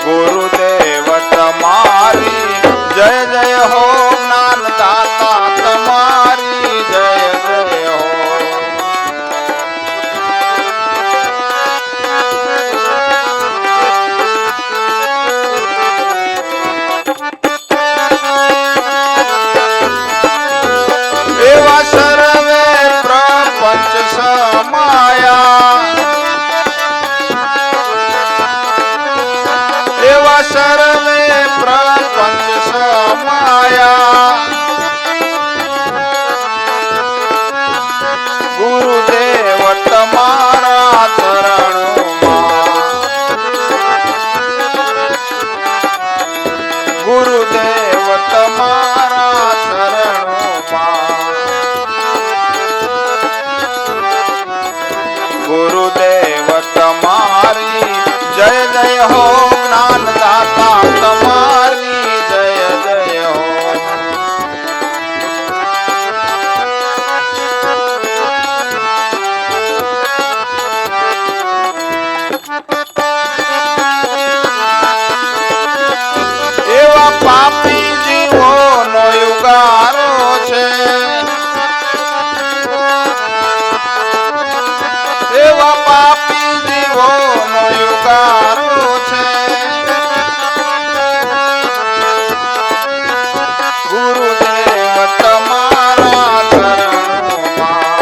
ગુરુદેવ તમારી જય જય હો, જ્ઞાન દાતા તમારી જય જય હો. એવા સર્વે પ્રપંચ સમાયા, એવા સર્વે પ્રપંચ સમાયા, ગુરુદેવ તમારા ચરણોમાં, ગુરુદેવ તમારા ચરણોમાં, ગુરુદેવ તમારી જય જય હો, જ્ઞાન દાતા તમારી જય જય હો. એવા પાપી જીવોનો યુગારો છે, એવા પાપી જીવોનો યુગારો છે, ગુરુદેવ તમારા ચરણોમાં,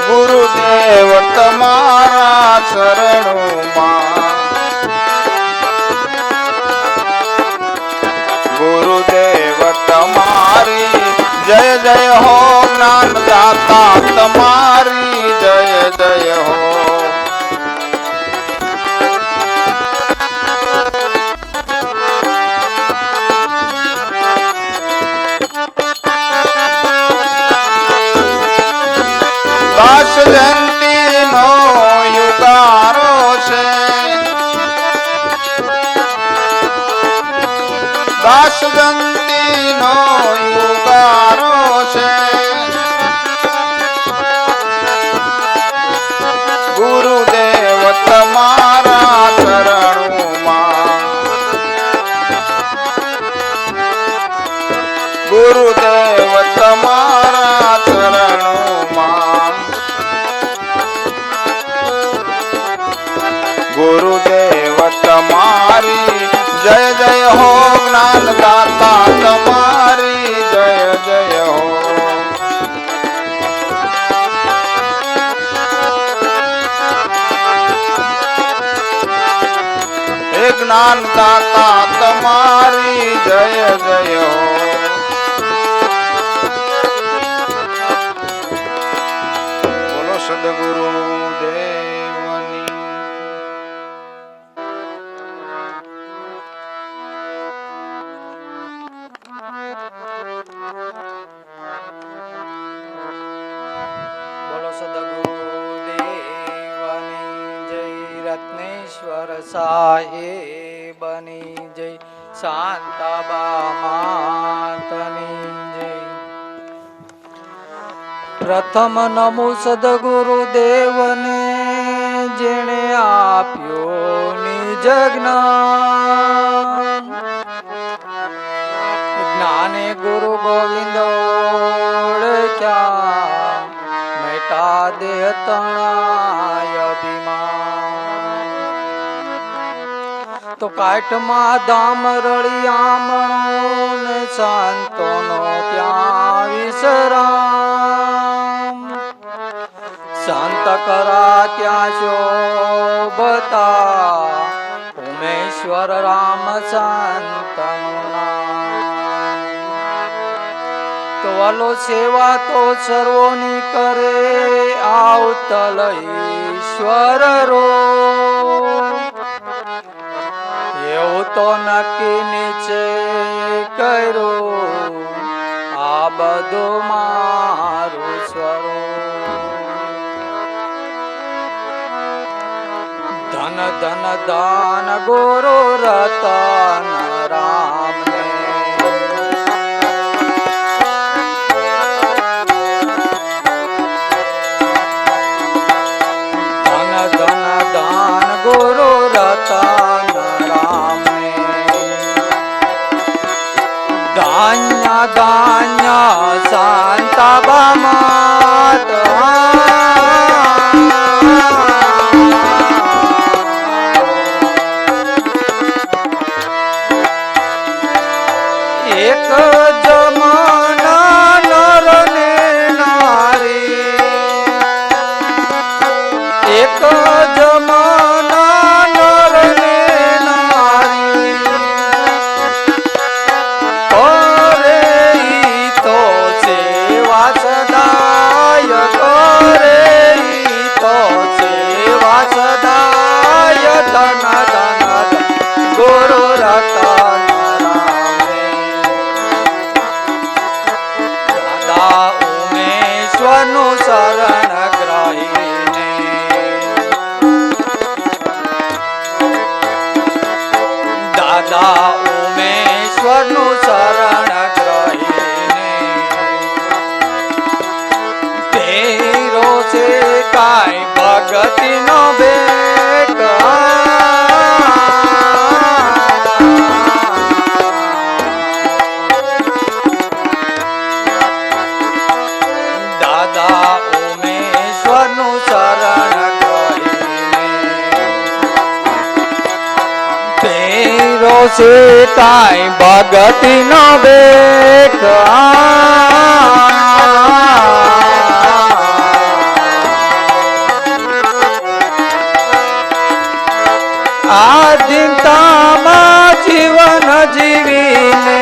ગુરુદેવ તમારા ચરણોમાં, ગુરુદેવ તમારી જય જય હો, જ્ઞાન દાતા તમારી જય જય હો. દાસ જયંતી નો યુગારો છે, દાસ જયંતી નો યુગારો છે, ગુરુદેવ તમારા ચરણોમાં, ગુરુદેવ તમારા ચરણોમાં, ગુરુદેવ તમારી જય જય હો, જ્ઞાન દાતા તમારી જય જય હો. હે જ્ઞાન દાતા તમારી જય જય હો. બોલો સદગુરુ દેવની. બોલો સદગુરુ દેવની જય, રત્નેશ્વર સાહેબની જય, શાંતાબા માતની જય. પ્રથમ નમો સદગુરુ દેવને, જેણે આપ્યો નિજ જ્ઞાન, જ્ઞાને ગુરુ ગોવિંદ ઓળખ્યા, મેટા દેહ તણાય અભિમાન. તો કાઠમાં ધામ રળિયામણો ને સંતોનો ત્યાં વિશ્રામ, સંત કરા ત્યાં શોભતા, ઉમેશ્વર રામ સંતનું નામ. તો વાલો સેવા તો સર્વોની કરે, આવતલ ઈશ્વર રો, એવું તો નક્કી નીચે કર્યું, આ બધું મારું સ્વરૂપ. ધન ધન દાન ગુરુ રતન રામ ને, मात एक जमाना नर ने नारी एक जमाना नर ने नारी करे ઈ તો સેવા સદાય કરે ઈ તો સેવા સદાય ધન ધન ગુરુ રતન દાદા ઉમેશ્વરનું શરણ ગ્રહીને દાદા ઉમેશ્વરનું શરણ ગ્રહીને તેરો છે કાંઈ ભગતિનો ભેટ દાદા ઉમેશ્વરનું શરણ ગ્રહીને તેરો છે કાંઈ ભગતિનો ભેટ આધીનતામાં જીવન જીવીને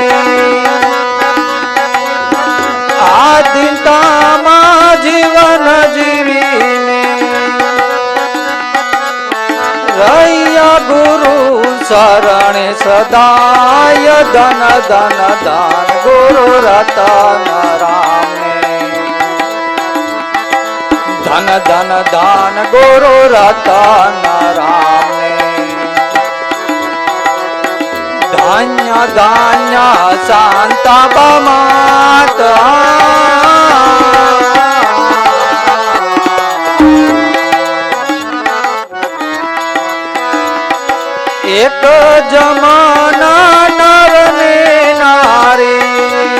આધીનતામાં જીવન જીવીને રહ્યા ગુરુ શરણે સદાય ધન ધન દાન ગુરુ રતન રામે ધન ધન દાન ગુરુ રતન રામે ધન્ય ધન્ય શાંતા માત એક જમાના નર ને નારી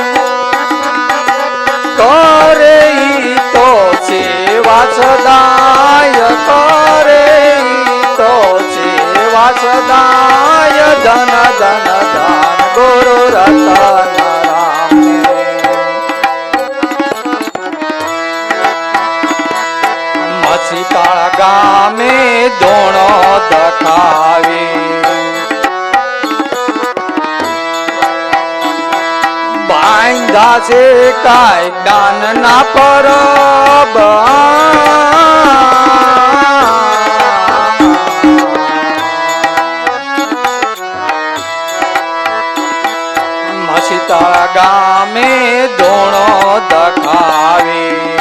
કરે ઈ તો સેવા સદાય કરે ઈ તો સેવા સદાય ધન ધન દાન ગુરુ રતન રામે મસીતાળા ગામે ધોણો દખાવી બાંધા છે કાંઈ જ્ઞાનના પરબ મસીતાળા ગામે ધોણો દખાવી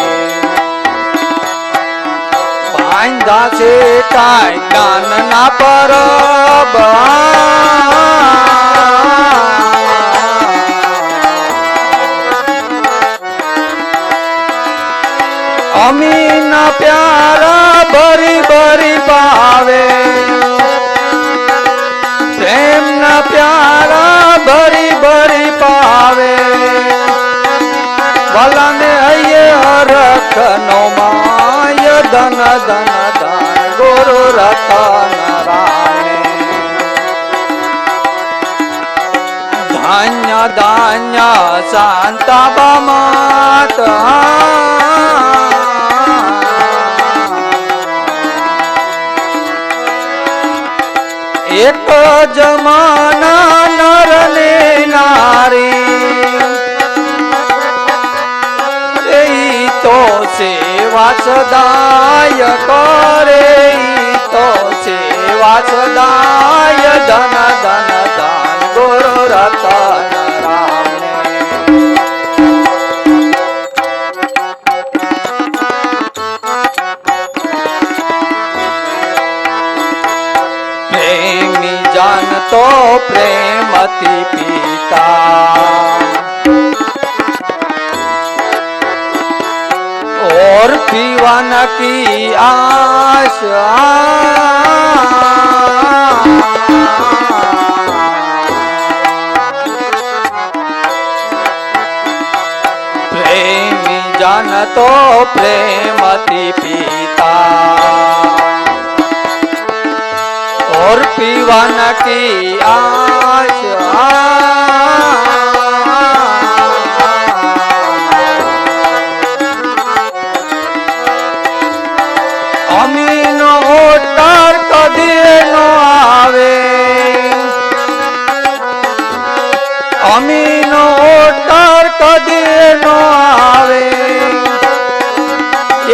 બાંધા છે કાંઈ જ્ઞાનના પરબ અમીના પ્યારા ભરી ભરી પાવે પ્રેમના પ્યારા ભરી ભરી પાવે વલાને હૈયે હરખ નો માય ધન ધન ધન ગુરુ રતન રામે ધાન્ય ધાન્ય શાંતા માત એક જમાના નર ને નારી ઈ તો સેવા સદાય કરે ઈ તો સેવા સદાય ધન ધન દાન ગુરુ રતન રામે પ્રેમી જાનતો પ્રેમથી પીતા और पीवाना की आशा प्रेमी जान જાણતો પ્રેમથી પીતા और पीवाना की आश अमीनो ओटार कदी नो आवे अमीनो ओटार कदी नो आवे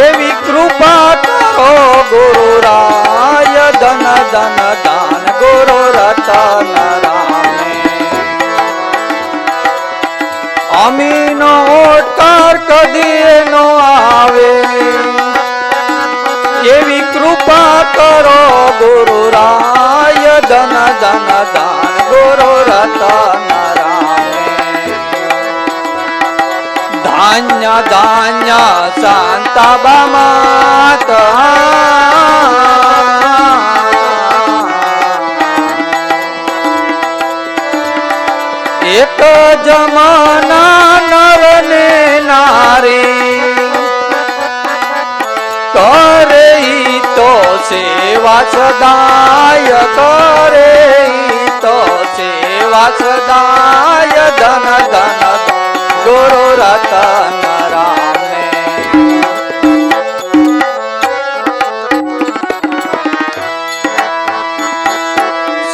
एवी कृपा करो गुरुराय धन धन दान गुरु रतन रामे अमीनो ओटकार कदी नो आवे एवी कृपा करो गुरुराय धन धन दान गुरु रतन रामे धान्य धान्य शांता माता एक जमाना नर ने नारी करे तो सेवा सदाय करे तो सेवा सदाय धन धन गुरु रतन रामे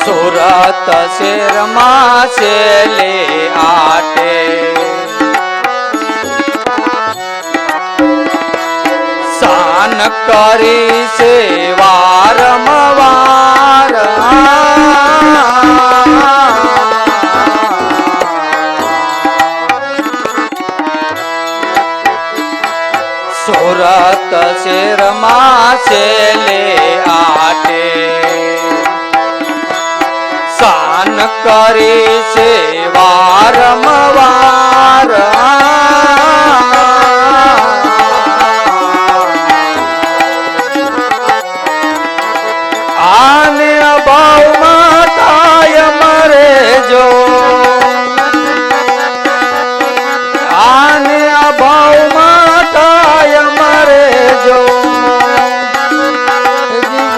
सूरत सिरमा से ले आटे सान करी सेवा रमवार सूरत सिरमा से ले आटे सान करे सेवा रमवार आने अभाव माताय मरे जो आने अभाव माताय मरे जो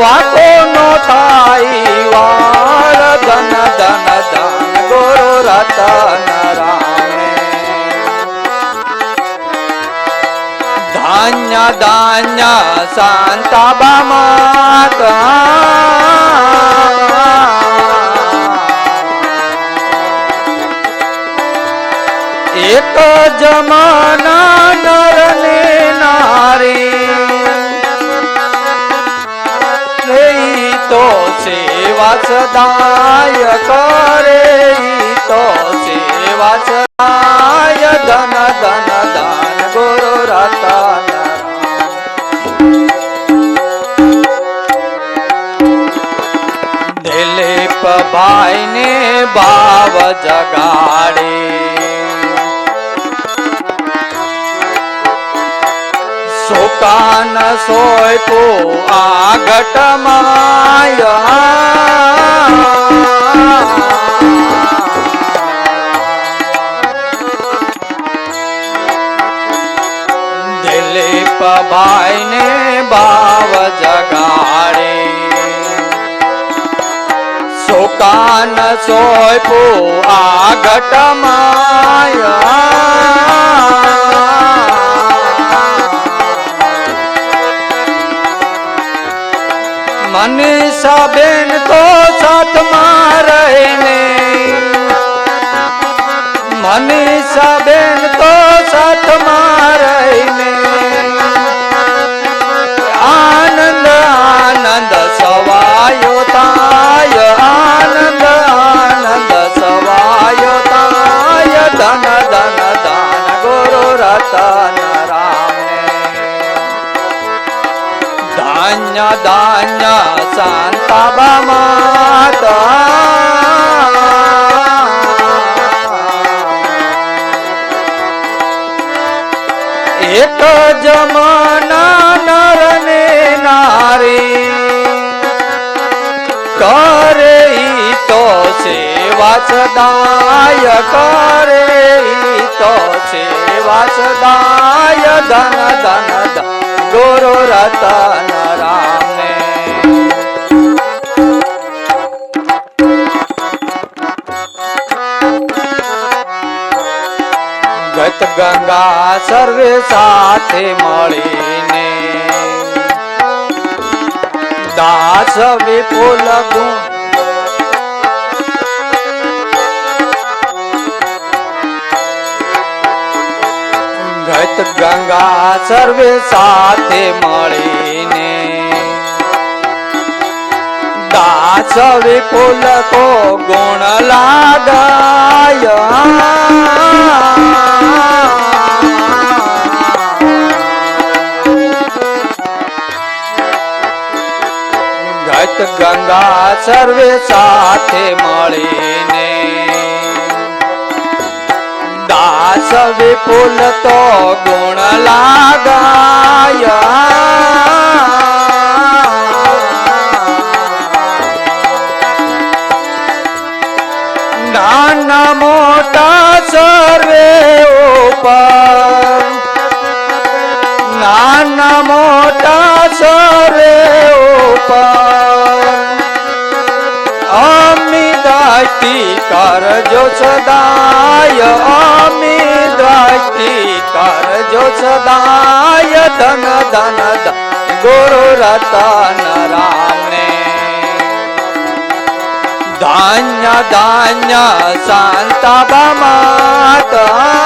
वाको नो थाई वार धन धन धन गुरु रतन रामे धान्य धान्य शांता माता एक जमाना नर ने नारी तो सेवा सदाय करे तो सेवा सदाय धन धन दान गुरु रतन दिलीप भाई ने भाव जगाड़े सुकान सोयपो आगट माया दिलीप भाई ने भाव जगाड़े सुकान सोयपो आगट माया मनीषा बेन तो साथ मारने मनीषा बेन तो साथ मारने आनंद आनंद सवायो ताय आनंद आनंद सवायो ताय धन धन दान गुरु रतन धान्य धान्य शांता माता एक जमाना नर ने नारी करे तो सेवा सदाय करे तो सेवा વાસદાય ધન ધન ધન ગુરુ રતન રામે ગત ગંગા સર્વે સાથે મળીને દાસ વિપુલ ગુણ ગત ગંગા સર્વે સાથે મળીને દાસ વિપુલ કો ગુણ લાગાય ગત ગંગા સર્વે સાથે મળીને દાસ વિપુલ તો ગુણ લાગાય નાના મોટા સર્વે ઉપર નાના મોટા સર્વે ઉપર અમી દ્રષ્ટિ કરજો સદાય અમી દ્રષ્ટિ કરજો સદાય ધન ધન ધન ગુરુ રતન રામે ધન્ય ધન્ય શાંતા માતા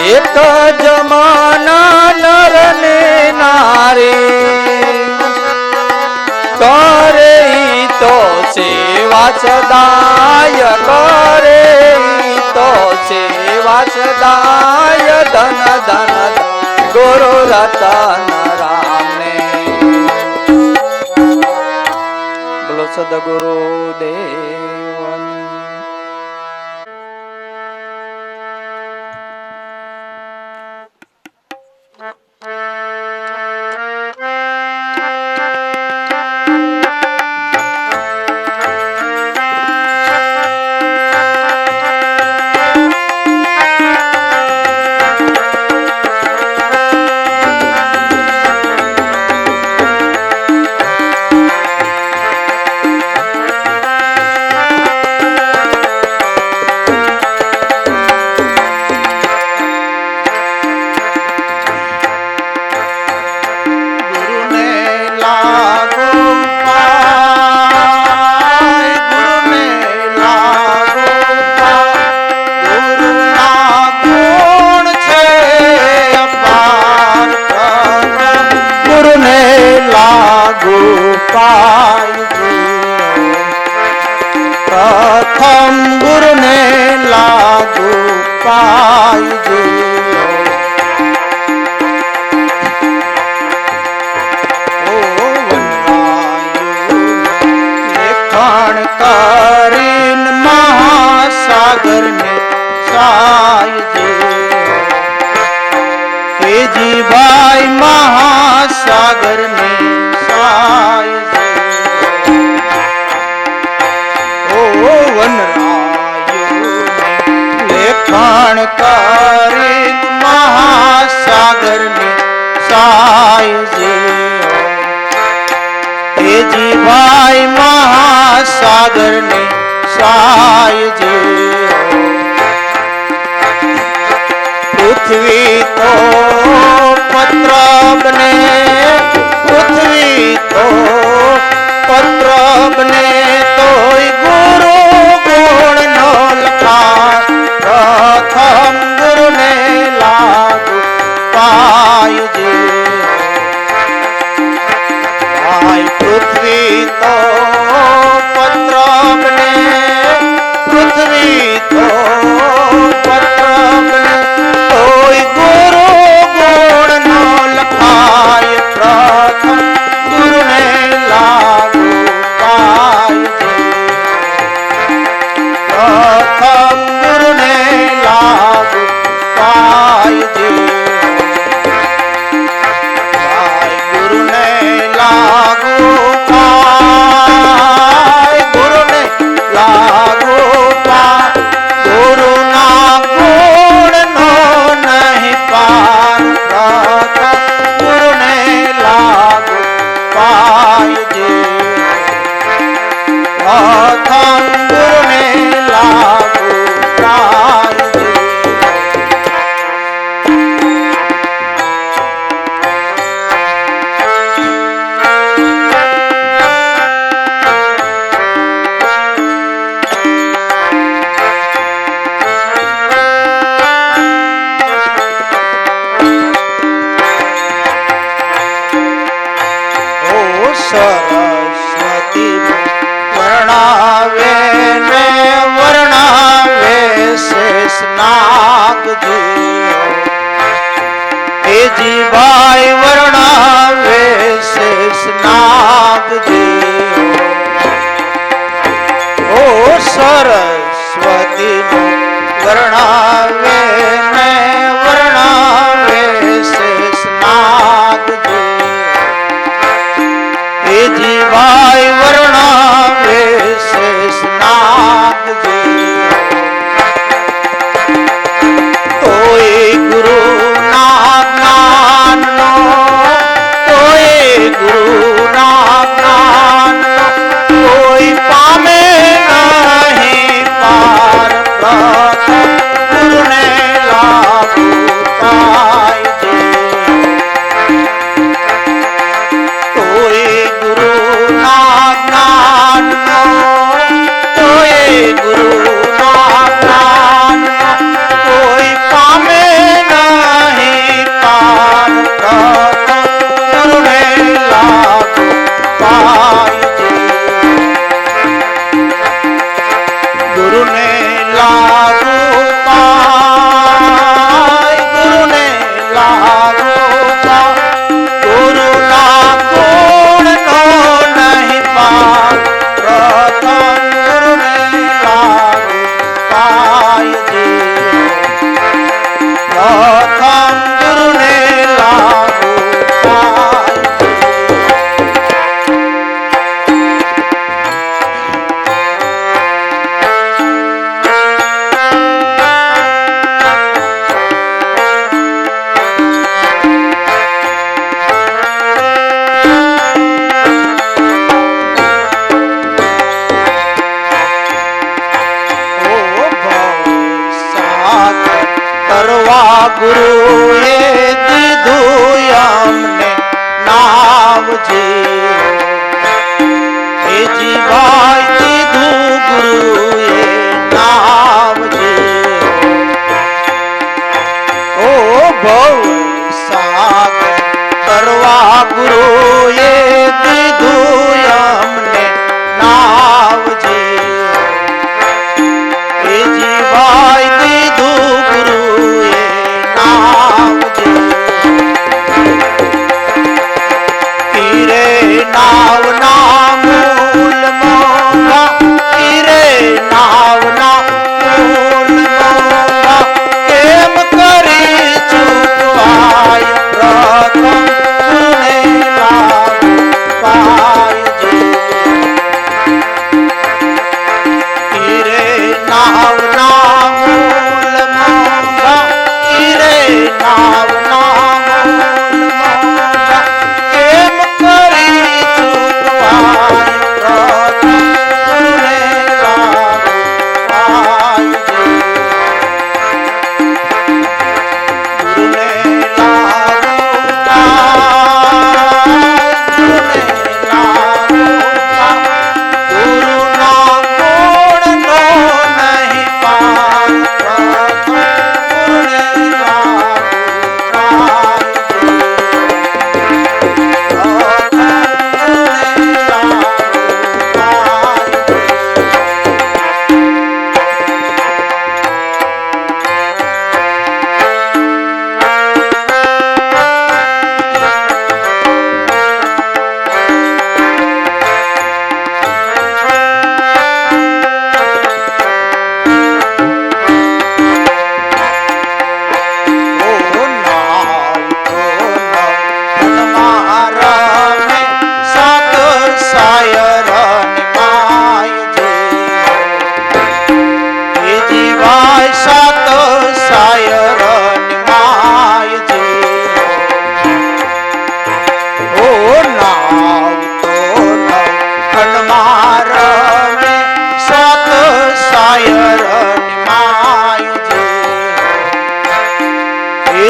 એક જમાના નર ને નારી કરે તો સેવા સદાય કરે તો સેવા સદાય ધન ધન ગુરુ રતન રામે બોલો સદગુરુ દેવ प्रथम गुरु ने लागू पाई लेखन करीन महासागर ने साई जी भाई महासागर ने साई लेखन करीन महासागर ने साई जी भाई महासागर ने साई पृथ्वी तो पत्र बने पृथ्वी तो पत्र बने तो गुरु गुण नो लखा प्रथम गुरु ने लागू पाई भाई पृथ्वी तो पत्र बने पृथ्वी तो पत्र बने तो गुरु गुण नो लखाय નાગજી એ જીવાય વર્ણાવે શેષ નાગજી ઓ સરસ્વતી વર્ણાવે ને વર્ણાવે શેષ નાગજી એ જીવાય વર્ણાવે શેષ નાગજી તોય ગુરુ ના જ્ઞાનનો તોય ગુરુ ના જ્ઞાનનો કોઈ પામે નહીં પાર ગુરુને લાગુ પાય દે તોય ગુરુ ના જ્ઞાનનો તોય ગુરુ ના જ્ઞાનનો કોઈ પામે નહીં પાર ગુરુને લાગુ પાય દે ગુરુને લાગુ પાય ગુરુને લાગુ પાય ગુરુના ગુણનો નહીં પાર પ્રથમ ગુરુને લાગુ પાય દે પ્રથમ ગુરુને લાગુ પાય દે કરવા ગુરુએ દીધું અમને નાવજી એ જીવાય દીધું ગુરુએ નાવજી ઓ ભવ સાગર કરવા ગુરુએ દીધું અમને નાવજી એ જીવાય દીધું ગુરુએ નાવજી તીરે નાવના મૂલ મોંઘા તીરે નાવના મૂલ મોંઘા કેમ કરી ચૂકવાય પ્રથમ ગુરુને લાગુ પાય દે તીરે નાવના મૂલ મોંઘા તીરે નાવના મૂલ મોંઘા કેમ કરી ચૂકવાય પ્રથમ ગુરુને લાગુ પાય દે ગુરુને લાગુ પાય ગુરુને લાગુ પાય ગુરુના ગુણનો નહીં પાર પ્રથમ ગુરુને લાગુ પાય દે પ્રથમ ગુરુને લાગુ પાય દે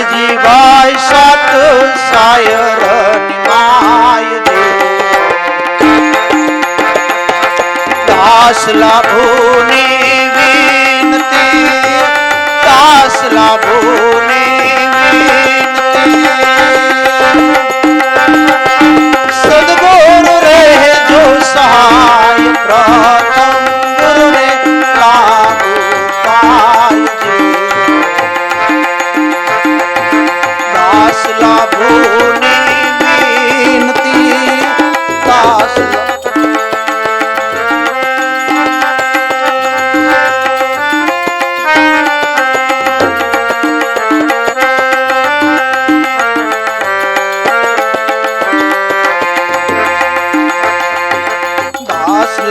જીવાય સત સાયર નિમાય દે દાસ લાભોની વિનતી દાસ લાભોની વિનતી સદગુરુ રહેજો સહાય પ્રથમ ગુરુને લાગુ પાય દે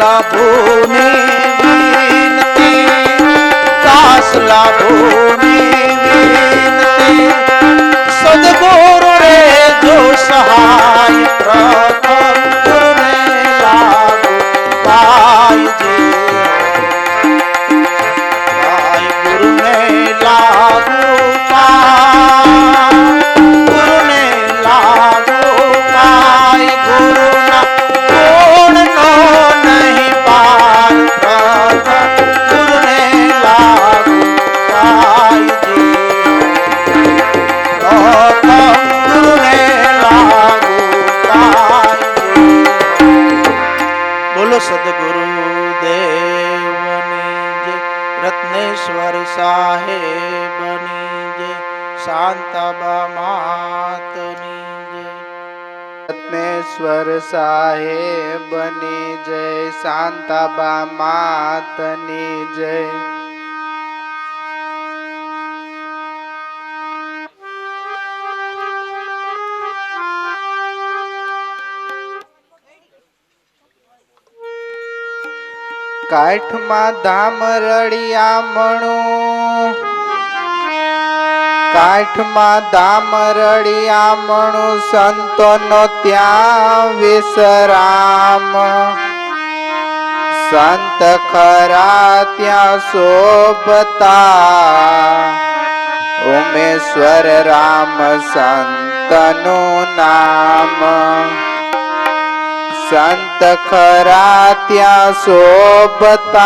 લાભોની વિનતી દાસ લાભોની વિનતી સદગુરુ રે જો સહાય પ્રથમ ગુરુને લાગુ પાયજે ગુરુને લાગુ ગુરુને લાગુ પાય ગુરુના ગુણનો નહીં પાર પ્રથમ ગુરુને લાગુ પાયજે પ્રથમ ગુરુને લાગુ પાયજે બોલો સદગુરુ દેવની જય રત્નેશ્વર સાહેબની જય શાંતાબા માતની જય રત્નેશ્વર સાહેબની જય શાંતાબા માતની જય કાઠમાં ધામ રળિયામણું કાઠમાં ધામ રળિયામણું સંતોનો ત્યાં વિશ્રામ સંત ખરા ત્યાં શોભતા ઉમેશ્વર રામ સંતનું નામ સંત ખરા ત્યાં શોભતા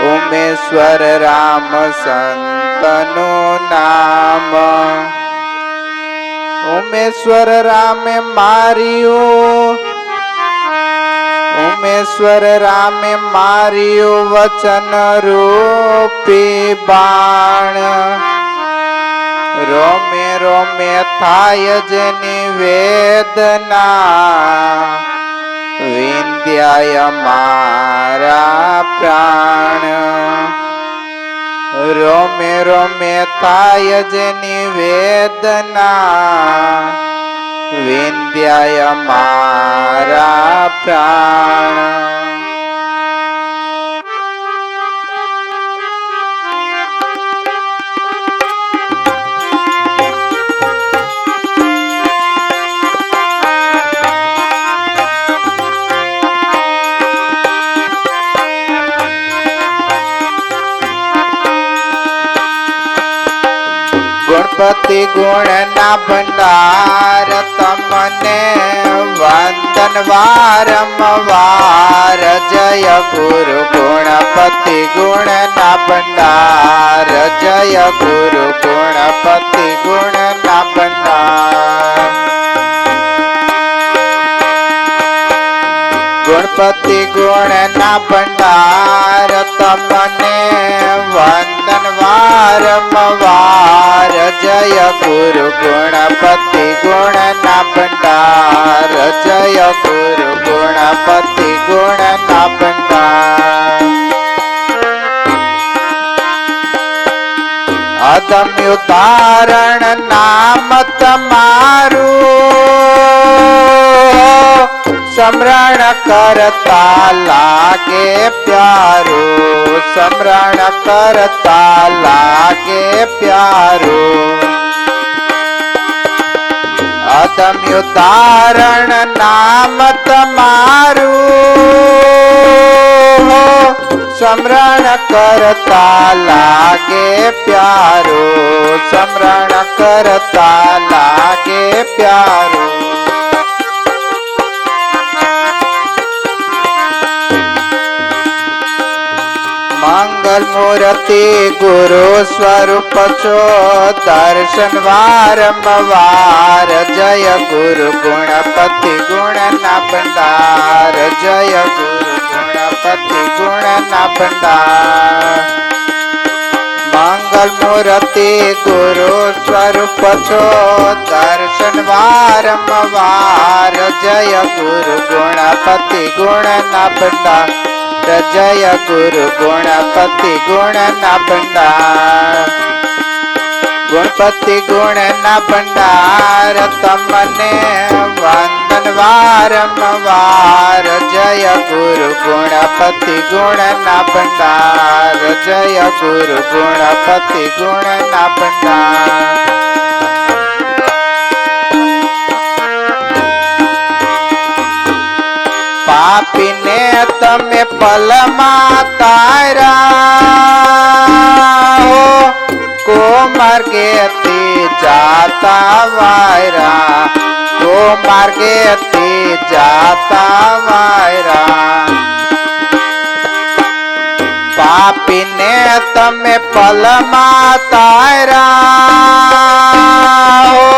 ઉમેશ્વર રામ સંતનું નામ ઉમેશ્વર રામે માર્યું ઉમેશ્વર રામે માર્યું વચન રૂપી બાણ રોમે રોમે થાય જેની વેદના વિંધ્યાય મારા પ્રાણ રોમે રોમે થાય જેની વેદના વિંધ્યાય મારા પ્રાણ ગણપતિ ગુણના ભંડાર તમને વંદન વારંવાર જય ગુરુ ગુણપતિ ગુણના ભંડાર જય ગુરુ ગુણપતિ ગુણના ભંડાર ગણપતિ ગુણના ભંડાર તમને વંદન વારંવાર જય ગુરુ ગુણપતિ ગુણના ભંડાર જય ગુરુ ગુણપતિ ગુણના ભંડાર અદમ્ય તારણ નામ તમારું સમરણ કરતા લાગે પ્યારું સમરણ કરતા લાગે પ્યારું અદમ્ય તારણ નામ તમારું સમરણ કરતા લાગે પ્યારું સમરણ કરતા લાગે પ્યારું મંગલ મૂર્તિ ગુરુ સ્વરૂપ છો દર્શન વારંવાર જય ગુરુ ગુણપતિ ગુણના ભંડાર જય ગુરુ ગુણપતિ ગુણના ભંડાર મંગલ મૂર્તિ ગુરુ સ્વરૂપ છો દર્શન વારંવાર જય ગુરુ ગુણપતિ ગુણના ભંડાર જય ગુરુ ગુણપતિ ગુણના ભંડાર ગુણપતિ ગુણના ભંડાર તમને વંદન વારંવાર જય ગુરુ ગુણપતિ ગુણના ભંડાર જય ગુરુ ગુણપતિ ગુણના ભંડાર પાપીને તમે પલમાં તાર્યા હો કો માર્ગેથી જાતા વાયરા કો માર્ગેથી જાતા વાયરા પાપીને તમે પલમાં તાર્યા હો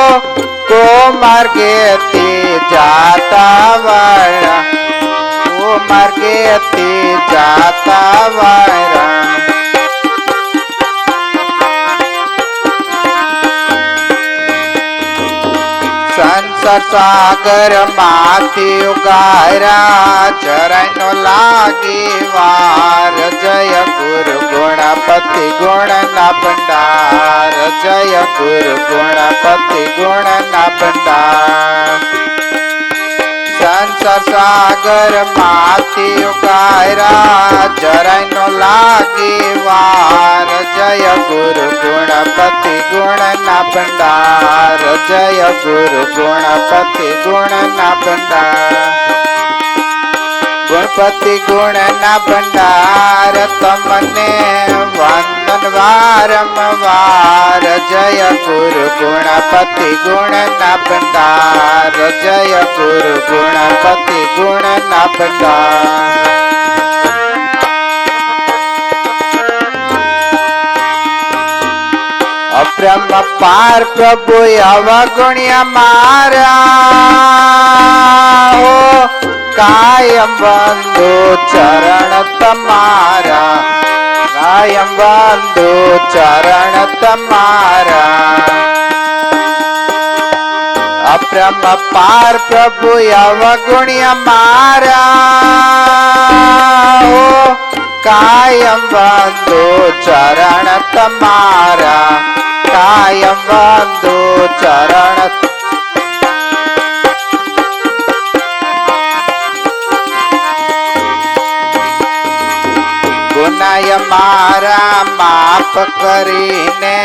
કો માર્ગેથી જાતા વાયરા માર્ગેથી જાતા વાયરા સંસાર સાગર માંથી ઉગાર્યા જરાય નો લાગી વાર જય ગુરુ ગુણપતિ ગુણના ભંડાર જય ગુરુ ગુણપતિ ગુણના ભંડાર સંસાર સાગર માંથી ઉગાર્યા જરાય નો લાગી વાર જય ગુરુ ગુણપતિ ગુણના ભંડાર જય ગુરુ ગુણપતિ ગુણના ભંડાર ગુણપતિ ગુણના ભંડાર તમને વંદન વારંવાર જય ગુરુ ગુણપતિ ગુણના ભંડાર જય ગુરુ ગુણપતિ ગુણના ભંડાર અબ્રહ્મ પાર પ્રભુ અવગુણ્યા મારા હો કાયમ બંધુ ચરણ તમારા કાયમ બંધુ ચરણ તમારા અબ્રહ્મ પાર પ્રભુ અવગુણ્યા મારા હો કાયમ બંધુ ચરણ તમારા કાયમ બંધુ ચરણ ગુનાય મારા માફ કરીને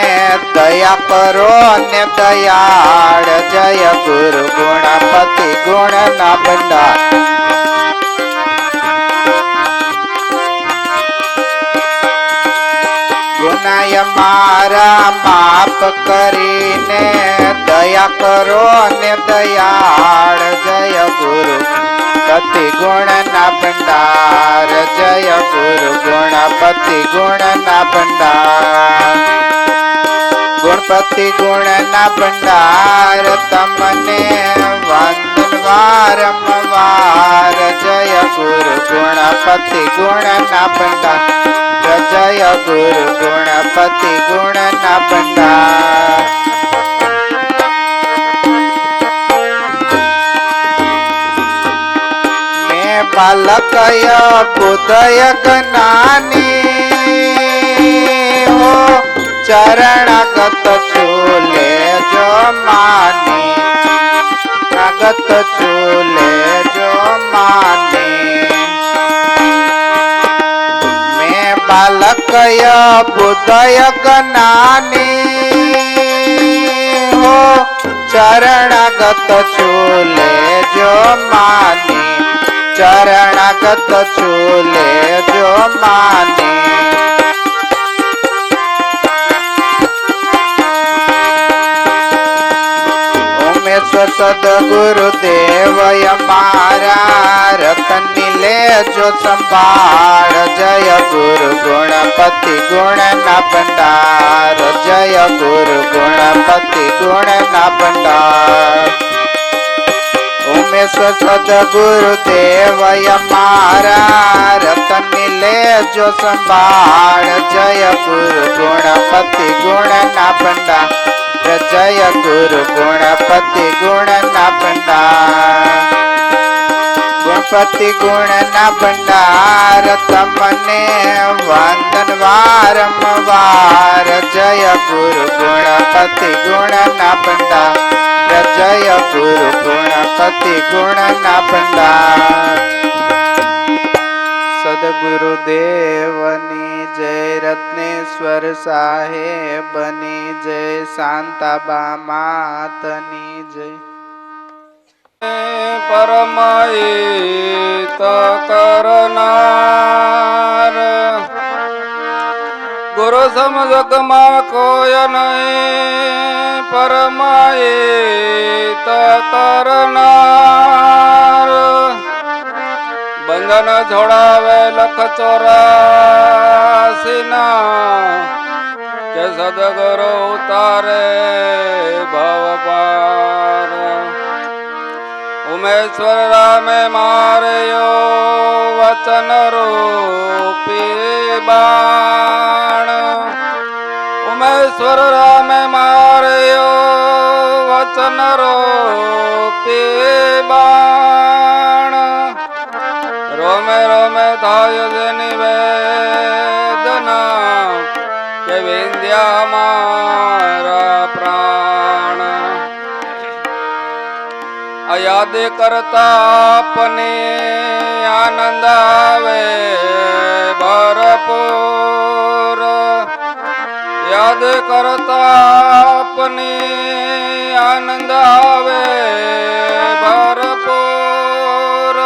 દયા કરો ને દયાળ જય ગુરુ ગુણપતિ ગુણના ભંડાર ગુનાય મારા માફ કરીને દયા કરો ને દયાળ જય ગુરુ પતિ ગુણના ભંડાર જય ગુરુ ગુણપતિ ગુણના ભંડાર ગુણપતિ ગુણના ભંડાર તમને વંદન વારંવાર જય ગુરુ ગુણપતિ ગુણના ભંડાર જય ગુરુ ગુણપતિ ગુણના ભંડાર બાલકય બુદય જ્ઞાની હો ચરણાગત ચૂલે જો માની આગત ચૂલે જો માની મેં બાલકય બુદય જ્ઞાની હો ચરણાગત ચૂલે જો માની ચરણાગત ચૂલે જો માને ઉમેશ્વર સદગુરુ દેવય મારા રતની લેજો સંભાળ જય ગુરુ ગુણપતિ ગુણના ભંડાર જય ગુરુ ગુણપતિ ગુણના ભંડાર ઉમેશ્વર સદગુરુ દેવય મારા રતની લેજો સંભાળ જય ગુરુ ગુણપતિ ગુણના ભંડાર જય ગુરુ ગુણપતિ ગુણના ભંડાર ગુણપતિ ગુણના ભંડાર તમને વંદન વારંવાર જય ગુરુ ગુણપતિ ગુણના ભંડાર જય ગુરુ ગુણપતિ ગુણના ભંડાર સદગુરુ દેવની જય રત્નેશ્વર સાહેબની જય શાંતાબા માતની જય પરમહિત કરનાર ગુરુ સમજગમાં કોઈ નહીં પરમહિત કરનાર બંધન છોડાવે લખ 84 ના કે સદગુરુ ઉતારે ભવ પાર ઉમેશ્વર રામે માર્યો વચન રૂપી બાણ ઉમેશ્વર રામે માર્યો વચન રૂપી બાણ રોમે રોમે થાય છે નિવેદના કે વિંધ્યા મારા પ્રાણ યાદ કરતા આપને આનંદ આવે ભરપૂર યાદ કરતા આપને આનંદ આવે ભરપૂર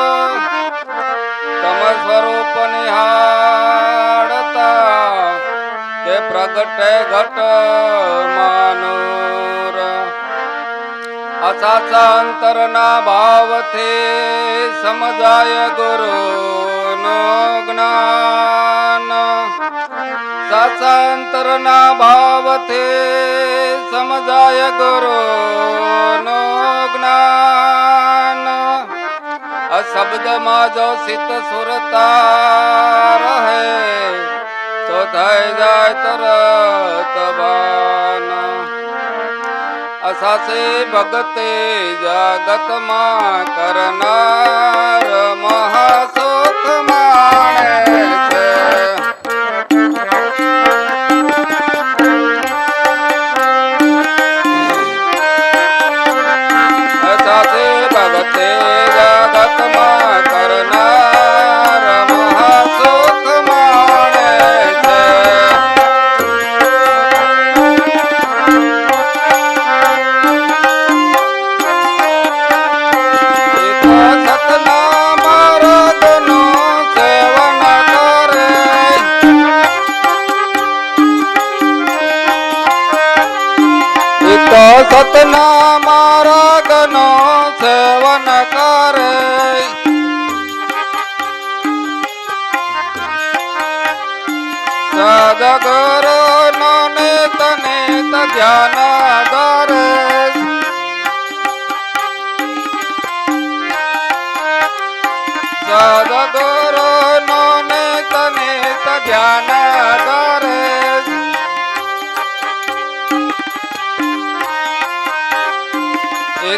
તમ સ્વરૂપ નિહાળતા કે પ્રગટે ઘટ માનુર સાચા અંતરના ભાવથી સમજાય ગુરુનું જ્ઞાન સાચા અંતરના ભાવથી સમજાય ગુરુનું જ્ઞાન આ શબ્દમાં જો સિત સુરતા રહે તો થઈ જાય તરત ભાન સાસે ભગતે જગતમાં કરનાર મહાસુખ માણે છે સાસે ભગતે જગતમાં કરનાર મહાસુખ માણે છે સતના માર્ગનો સેવન કરે સદગુરુનો નિત નિત ધ્યાન ધરે સદગુરુનો નિત નિત ધ્યાન ધરે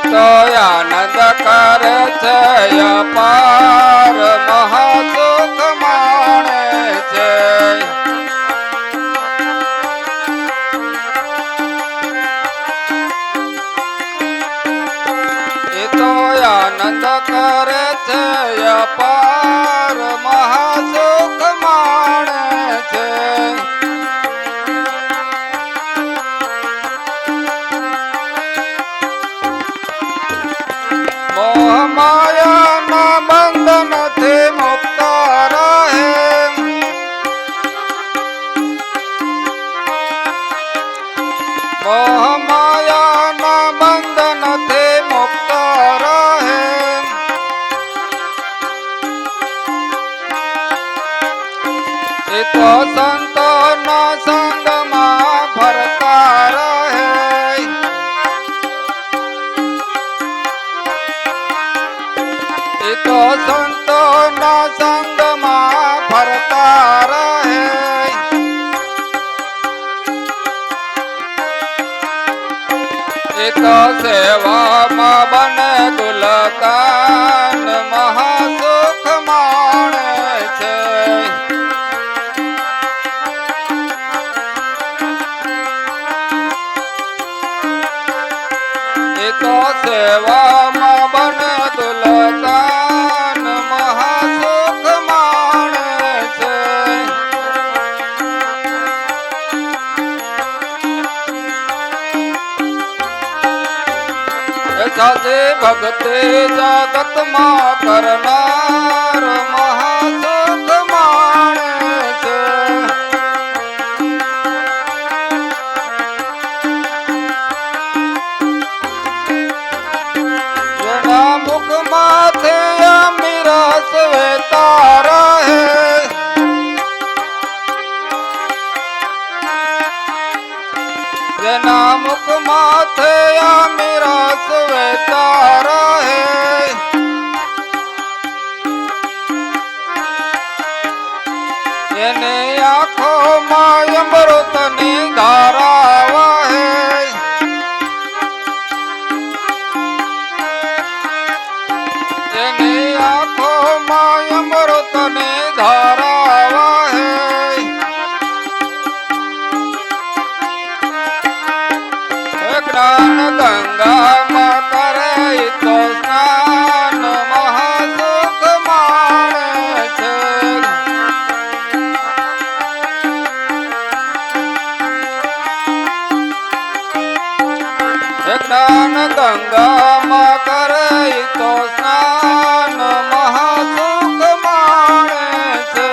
તો આનંદ કરે છે અપાર મહાસુખ માણે છે તો આનંદ કરે છે અપાર મહાસુખ માણે છે માયાના બંધનથી મુક્ત રહે મોહ માયાના બંધનથી મુક્ત રહે એ તો સંતોના સંગમાં ફરતા રહે તો સંતોના સંગમાં ફરતા રહે એ તો સેવામાં બને ગુલતાન મહાસુખ માણે છે સેવામાં બને દુલતાન મહાસુખ માણે છે. સાચી ભક્તિ જગતમાં કરનાર મહાસુખ માણે છે. જેના મુખમાંથી અમીરસ વહેતા રહે, જેના મુખમાંથી અમીરસ વહેતા રહે, એની આંખોમાં અમૃતની ધારા વહે. એની આંખોમાં અમૃતની ધારા વહે. જ્ઞાન ગંગામાં કરે તો સ્નાન મહાસુખ માણે છે. જ્ઞાન ગંગામાં કરે તો સ્નાન મહાસુખ માણે છે.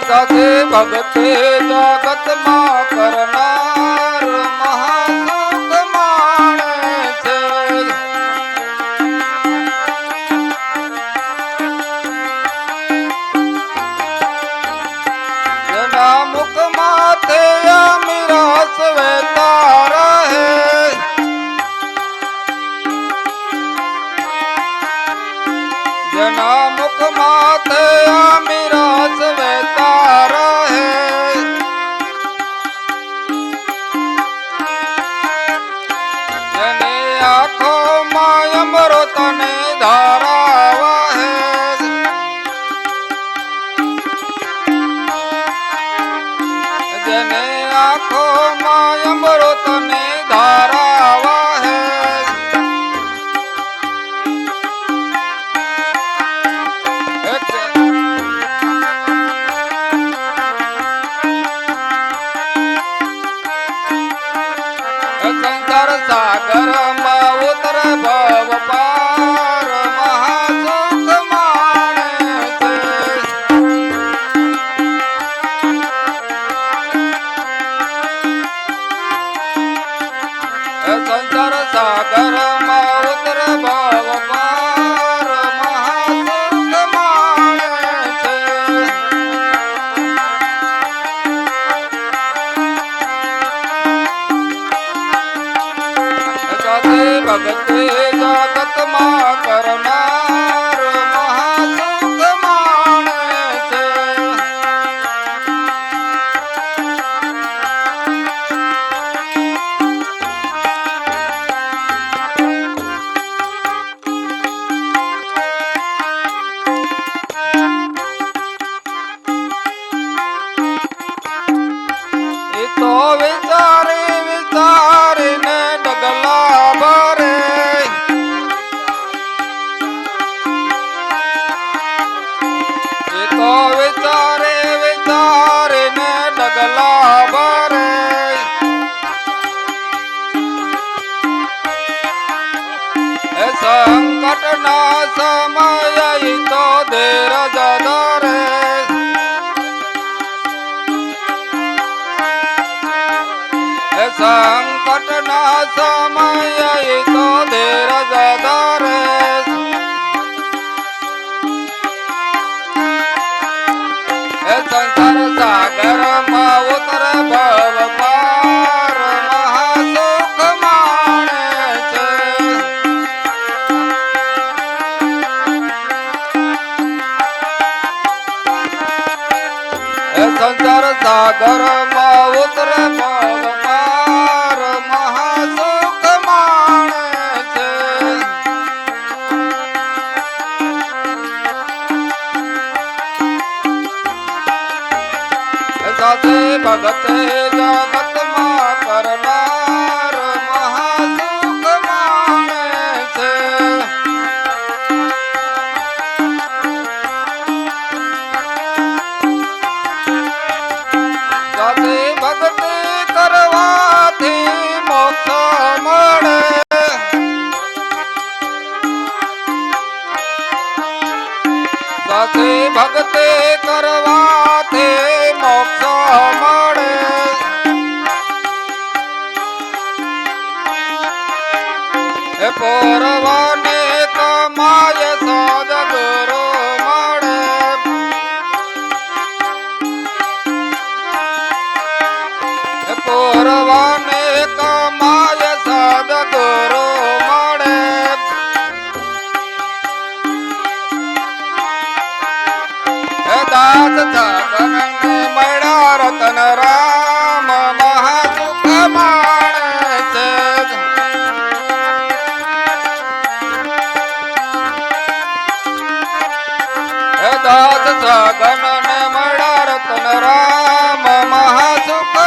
સાચી ભક્તિ જગતમાં કરનાર મહાસુખ માણે છે. જેના મુખમાંથી અમીરસ વહેતા રહે, જેના મુખમાંથી અમીરસ વહેતા રહે, જેની આંખોમાં અમૃતની ધારા વહે. જેની આંખોમાં અમૃતની ધારા વહે. સંસાર સાગરમાં ઉતરે ભવ પાર મહાસુખ માણે છે. સંસાર સાગરમાં ઉતરે ભવ પાર મહાસુખ માણે છે. સાચી ભક્તિ જગતમાં કરનાર મહાસુખ માણે છે. એ તો વિચારી વિચારીને ડગલા ભરે, એ તો વિચારી વિચારીને ડગલા ભરે. એ સંકટના સમયે ઈ તો ધીરજ ધરે. સંકટના સમયે ઈ તો ધીરજ ધરે. એ સંસાર સાગરમાં ઉતરે ભવ પાર મહાસુખ માણે છે. એ સંસાર સાગરમાં ઉતરે ભવ પાર મહાસુખ માણે છે. સાચે ભગતે જગતમાં કરનાર મહાસુખ માણે છે. સાચે ભક્તિ કરવાથી મોક્ષ મળે. સાચે ભક્તિ કરવાથી મોક્ષ મળે. એ પૂર્વને કમાય સદગુરુ મળે. એ પૂર્વને કમાય સદગુરુ મળે. દાસ છગનને મળ્યા રતન રામ મહાસુખ માણે છે. દાસ છગનને મળ્યા રતન રામ મહાસુખ